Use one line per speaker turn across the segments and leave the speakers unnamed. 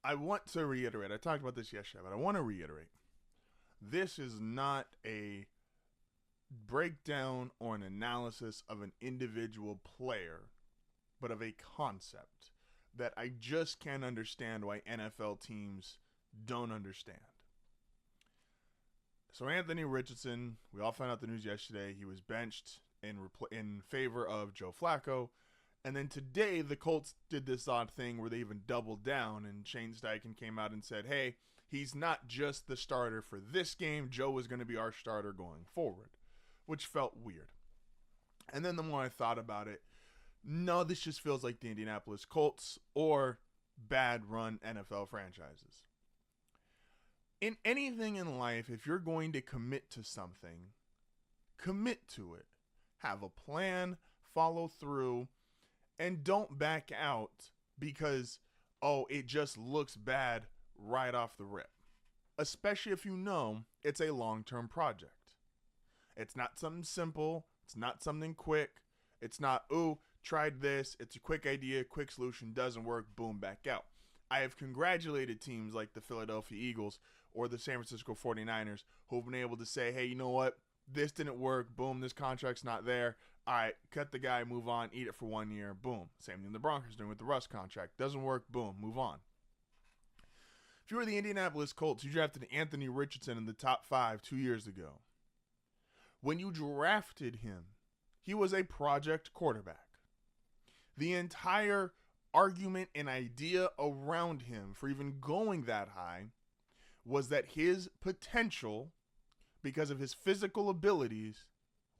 I want to reiterate. I talked about this yesterday, but I want to reiterate. This is not a breakdown or an analysis of an individual player, but of a concept that I just can't understand why NFL teams don't understand. So Anthony Richardson, we all found out the news yesterday. He was benched in favor of Joe Flacco. And then today, the Colts did this odd thing where they even doubled down, and Shane Steichen came out and said, hey, he's not just the starter for this game. Joe is going to be our starter going forward, which felt weird. And then the more I thought about it, no, this just feels like the Indianapolis Colts or bad run NFL franchises. In anything in life, if you're going to commit to something, commit to it. Have a plan, follow through, and don't back out because, it just looks bad right off the rip. Especially if you know it's a long-term project. It's not something simple. It's not something quick. It's not, tried this. It's a quick idea, quick solution, doesn't work, boom, back out. I have congratulated teams like the Philadelphia Eagles or the San Francisco 49ers who've been able to say, hey, you know what? This didn't work. Boom, this contract's not there. All right, cut the guy, move on, eat it for 1 year. Boom. Same thing the Broncos doing with the Russ contract. Doesn't work. Boom, move on. If you were the Indianapolis Colts, you drafted Anthony Richardson in the top 5 2 years ago. When you drafted him, he was a project quarterback. The entire argument and idea around him for even going that high was that his potential, because of his physical abilities,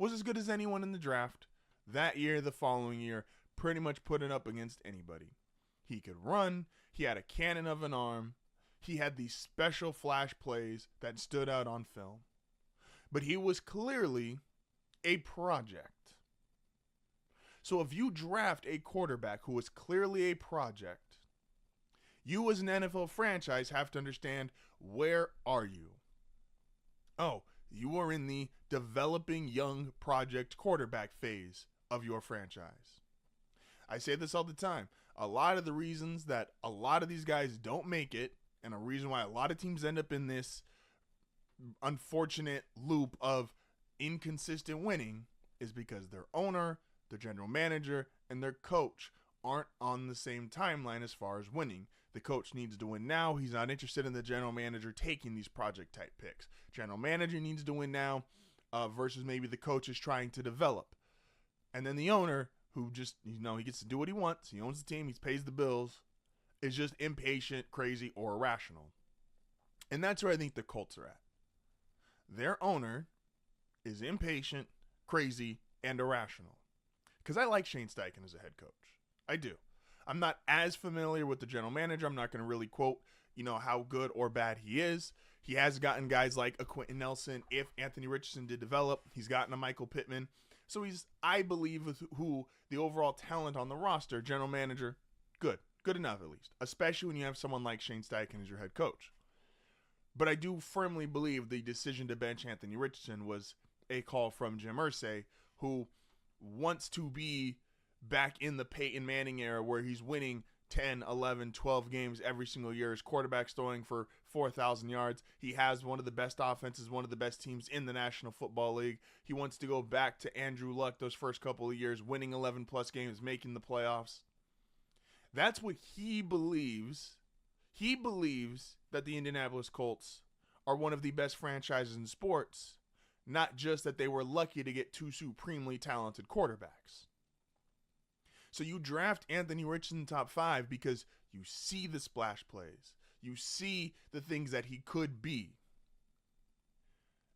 was as good as anyone in the draft. That year, the following year, pretty much put it up against anybody. He could run. He had a cannon of an arm. He had these special flash plays that stood out on film. But he was clearly a project. So if you draft a quarterback who is clearly a project, you as an NFL franchise have to understand, where are you? You are in the developing young project quarterback phase of your franchise. I say this all the time. A lot of the reasons that a lot of these guys don't make it, and a reason why a lot of teams end up in this unfortunate loop of inconsistent winning, is because their owner, their general manager, and their coach aren't on the same timeline as far as winning. The coach needs to win now. He's not interested in the general manager taking these project type picks. General manager needs to win now versus maybe the coach is trying to develop. And then the owner, who just, he gets to do what he wants. He owns the team. He pays the bills. Is just impatient, crazy, or irrational. And that's where I think the Colts are at. Their owner is impatient, crazy, and irrational. Because I like Shane Steichen as a head coach. I do. I'm not as familiar with the general manager. I'm not going to really quote, how good or bad he is. He has gotten guys like a Quentin Nelson. If Anthony Richardson did develop, he's gotten a Michael Pittman. So he's, I believe, with who the overall talent on the roster, general manager, good enough at least. Especially when you have someone like Shane Steichen as your head coach. But I do firmly believe the decision to bench Anthony Richardson was a call from Jim Irsay, who wants to be back in the Peyton Manning era where he's winning 10, 11, 12 games every single year. His quarterback's throwing for 4,000 yards. He has one of the best offenses, one of the best teams in the National Football League. He wants to go back to Andrew Luck those first couple of years, winning 11-plus games, making the playoffs. That's what he believes. He believes that the Indianapolis Colts are one of the best franchises in sports, not just that they were lucky to get two supremely talented quarterbacks. So you draft Anthony Richardson top 5 because you see the splash plays. You see the things that he could be.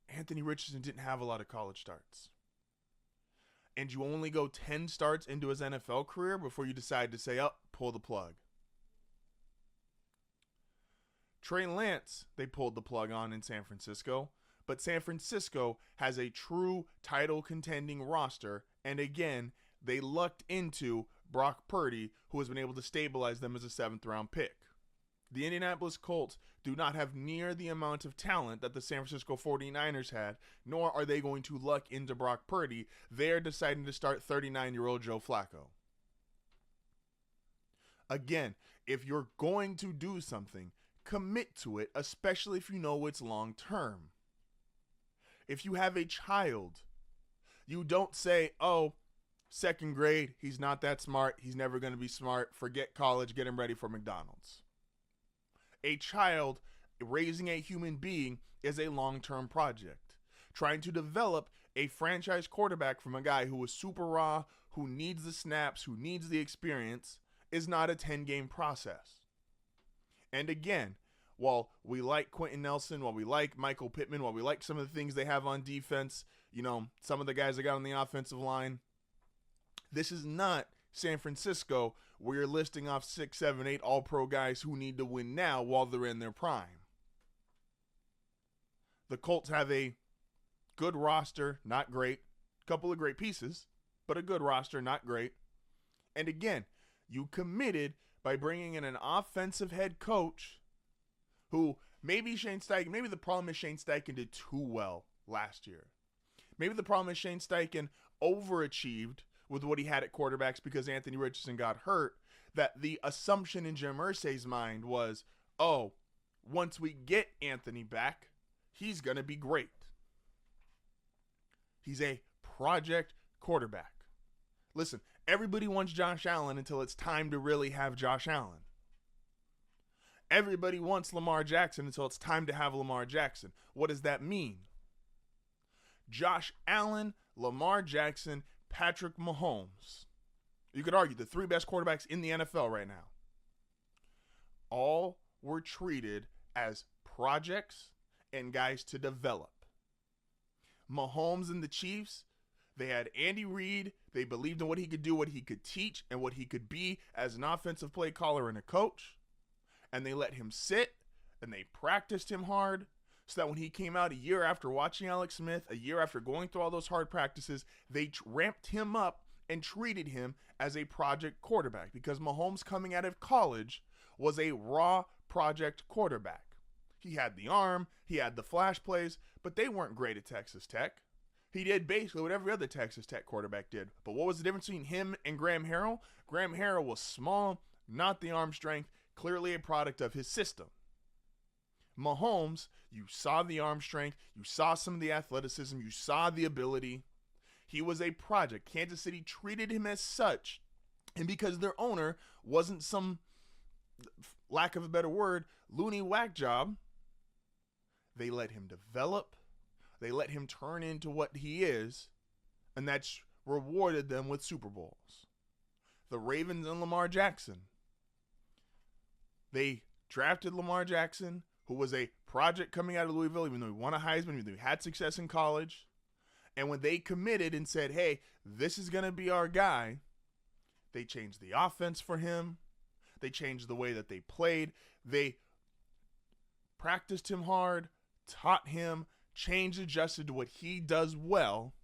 Anthony Richardson didn't have a lot of college starts. And you only go 10 starts into his NFL career before you decide to say, pull the plug. Trey Lance, they pulled the plug on in San Francisco. But San Francisco has a true title contending roster. And again, they lucked into Brock Purdy, who has been able to stabilize them as a 7th round pick. The Indianapolis Colts do not have near the amount of talent that the San Francisco 49ers had, nor are they going to luck into Brock Purdy. They're deciding to start 39-year-old Joe Flacco. Again, if you're going to do something, commit to it, especially if you know it's long term. If you have a child, you don't say, oh, second grade, he's not that smart, he's never going to be smart, forget college, get him ready for McDonald's. A child, raising a human being, is a long-term project. Trying to develop a franchise quarterback from a guy who is super raw, who needs the snaps, who needs the experience, is not a 10-game process. And again, while we like Quentin Nelson, while we like Michael Pittman, while we like some of the things they have on defense, some of the guys they got on the offensive line, this is not San Francisco where you're listing off 6, 7, 8 all-pro guys who need to win now while they're in their prime. The Colts have a good roster, not great. A couple of great pieces, but a good roster, not great. And again, you committed by bringing in an offensive head coach who maybe the problem is Shane Steichen did too well last year. Maybe the problem is Shane Steichen overachieved with what he had at quarterbacks because Anthony Richardson got hurt, that the assumption in Jim Irsay's mind was, oh, once we get Anthony back, he's going to be great. He's a project quarterback. Listen, everybody wants Josh Allen until it's time to really have Josh Allen. Everybody wants Lamar Jackson until it's time to have Lamar Jackson. What does that mean? Josh Allen, Lamar Jackson, Patrick Mahomes. You could argue the 3 best quarterbacks in the NFL right now. All were treated as projects and guys to develop. Mahomes and the Chiefs, they had Andy Reid. They believed in what he could do, what he could teach, and what he could be as an offensive play caller and a coach. And they let him sit, and they practiced him hard, so that when he came out a year after watching Alex Smith, a year after going through all those hard practices, they ramped him up and treated him as a project quarterback, because Mahomes coming out of college was a raw project quarterback. He had the arm, he had the flash plays, but they weren't great at Texas Tech. He did basically what every other Texas Tech quarterback did. But what was the difference between him and Graham Harrell? Graham Harrell was small, not the arm strength, clearly a product of his system. Mahomes, you saw the arm strength, you saw some of the athleticism, you saw the ability. He was a project. Kansas City treated him as such, and because their owner wasn't some, lack of a better word, loony whack job, they let him develop, they let him turn into what he is, and that's rewarded them with Super Bowls. The Ravens and Lamar Jackson. They drafted Lamar Jackson, who was a project coming out of Louisville, even though he won a Heisman, even though he had success in college. And when they committed and said, hey, this is going to be our guy, they changed the offense for him. They changed the way that they played. They practiced him hard, taught him, changed, adjusted to what he does well.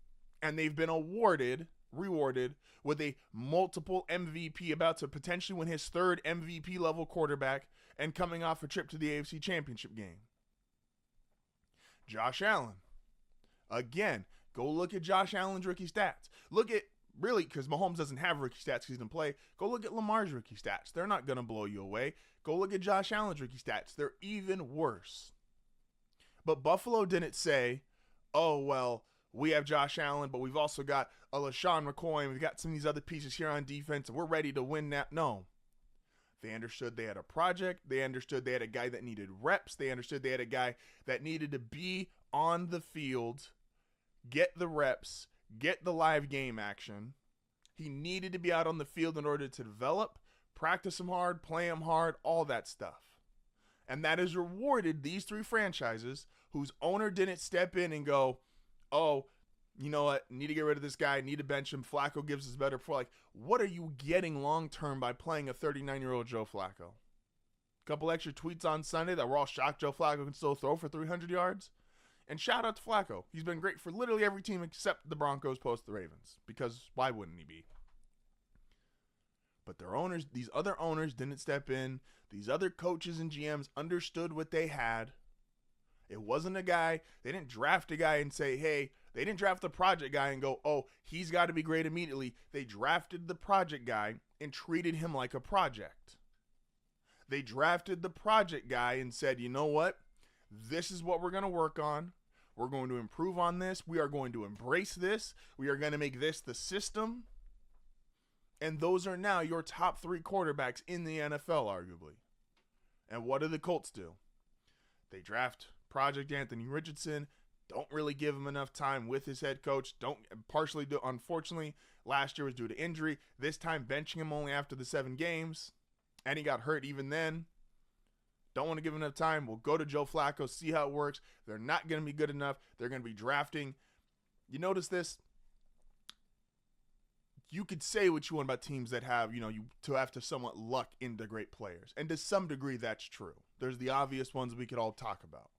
And they've been rewarded with a multiple MVP, about to potentially win his 3rd MVP level quarterback, and coming off a trip to the AFC Championship game. Josh Allen. Again, go look at Josh Allen's rookie stats. Look at, really, because Mahomes doesn't have rookie stats because he doesn't play, go look at Lamar's rookie stats. They're not going to blow you away. Go look at Josh Allen's rookie stats. They're even worse. But Buffalo didn't say, oh, well, we have Josh Allen, but we've also got a LaShawn McCoy, and we've got some of these other pieces here on defense, and we're ready to win now. No. They understood they had a project. They understood they had a guy that needed reps. They understood they had a guy that needed to be on the field, get the reps, get the live game action. He needed to be out on the field in order to develop, practice him hard, play him hard, all that stuff. And that has rewarded these 3 franchises whose owner didn't step in and go, oh, you know what, need to get rid of this guy, need to bench him, Flacco gives us better. Like, what are you getting long-term by playing a 39-year-old Joe Flacco? A couple extra tweets on Sunday that we're all shocked Joe Flacco can still throw for 300 yards. And shout out to Flacco. He's been great for literally every team except the Broncos post the Ravens, because why wouldn't he be? But their owners, these other owners didn't step in. These other coaches and GMs understood what they had. It wasn't a guy, they didn't draft a guy and say, hey, They didn't draft the project guy and go, oh, he's got to be great immediately. They drafted the project guy and treated him like a project. They drafted the project guy and said, you know what? This is what we're going to work on. We're going to improve on this. We are going to embrace this. We are going to make this the system. And those are now your top 3 quarterbacks in the NFL, arguably. And what do the Colts do? They draft Project Anthony Richardson. Don't really give him enough time with his head coach. Unfortunately, last year was due to injury. This time, benching him only after the 7 games. And he got hurt even then. Don't want to give him enough time. We'll go to Joe Flacco, see how it works. They're not going to be good enough. They're going to be drafting. You notice this? You could say what you want about teams that have, you have to somewhat luck into great players. And to some degree, that's true. There's the obvious ones we could all talk about.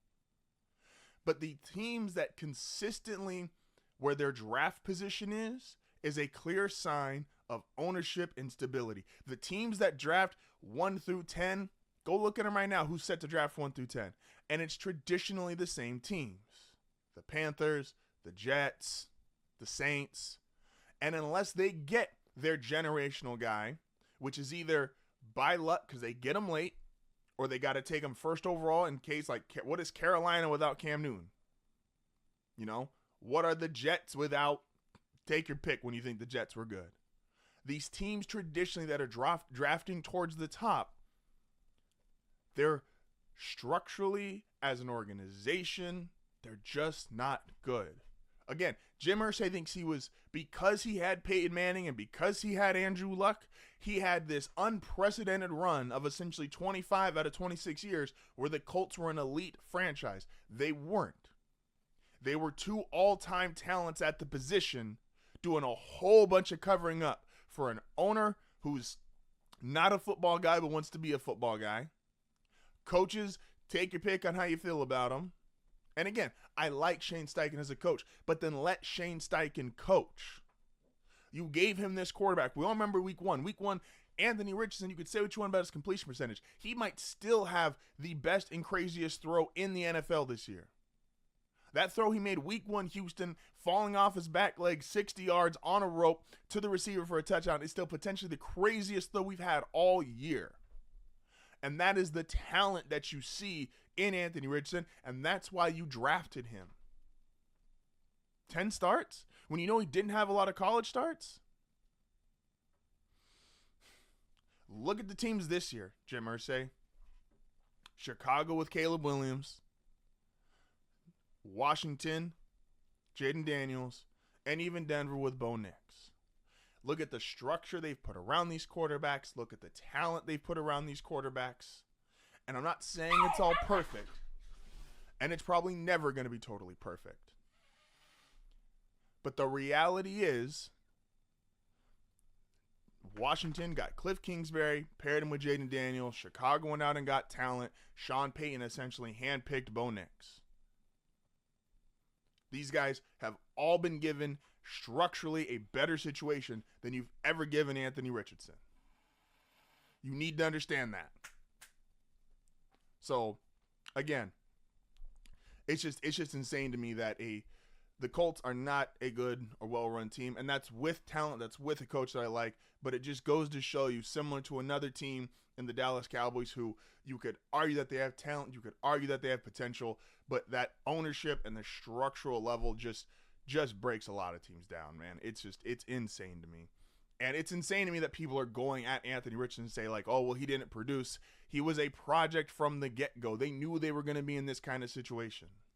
But the teams that consistently, where their draft position is a clear sign of ownership and stability. The teams that draft 1 through 10, go look at them right now. Who's set to draft 1 through 10? And it's traditionally the same teams. The Panthers, the Jets, the Saints. And unless they get their generational guy, which is either by luck because they get him late, or they got to take him first overall in case, like, what is Carolina without Cam Newton? What are the Jets without, take your pick when you think the Jets were good. These teams traditionally that are drafting towards the top, they're structurally, as an organization, they're just not good. Again, Jim Irsay thinks because he had Peyton Manning and because he had Andrew Luck, he had this unprecedented run of essentially 25 out of 26 years where the Colts were an elite franchise. They weren't. They were 2 all-time talents at the position doing a whole bunch of covering up for an owner who's not a football guy but wants to be a football guy. Coaches, take your pick on how you feel about them. And again, I like Shane Steichen as a coach, but then let Shane Steichen coach. You gave him this quarterback. We all remember week one. Week one, Anthony Richardson, you could say what you want about his completion percentage. He might still have the best and craziest throw in the NFL this year. That throw he made week 1, Houston, falling off his back leg 60 yards on a rope to the receiver for a touchdown, is still potentially the craziest throw we've had all year. And that is the talent that you see in Anthony Richardson, and that's why you drafted him. 10 starts? When you know he didn't have a lot of college starts? Look at the teams this year, Jim Irsay. Chicago with Caleb Williams. Washington, Jaden Daniels, and even Denver with Bo Nix. Look at the structure they've put around these quarterbacks. Look at the talent they've put around these quarterbacks. And I'm not saying it's all perfect. And it's probably never going to be totally perfect. But the reality is, Washington got Cliff Kingsbury, paired him with Jaden Daniels. Chicago went out and got talent. Sean Payton essentially handpicked Bo Nix. These guys have all been given structurally a better situation than you've ever given Anthony Richardson. You need to understand that. So, again, it's just insane to me that the Colts are not a good or well-run team, and that's with talent, that's with a coach that I like, but it just goes to show you, similar to another team in the Dallas Cowboys who you could argue that they have talent, you could argue that they have potential, but that ownership and the structural level just breaks a lot of teams down, man. It's insane to me. And it's insane to me that people are going at Anthony Richardson and say, like, oh, well, he didn't produce. He was a project from the get-go. They knew they were going to be in this kind of situation.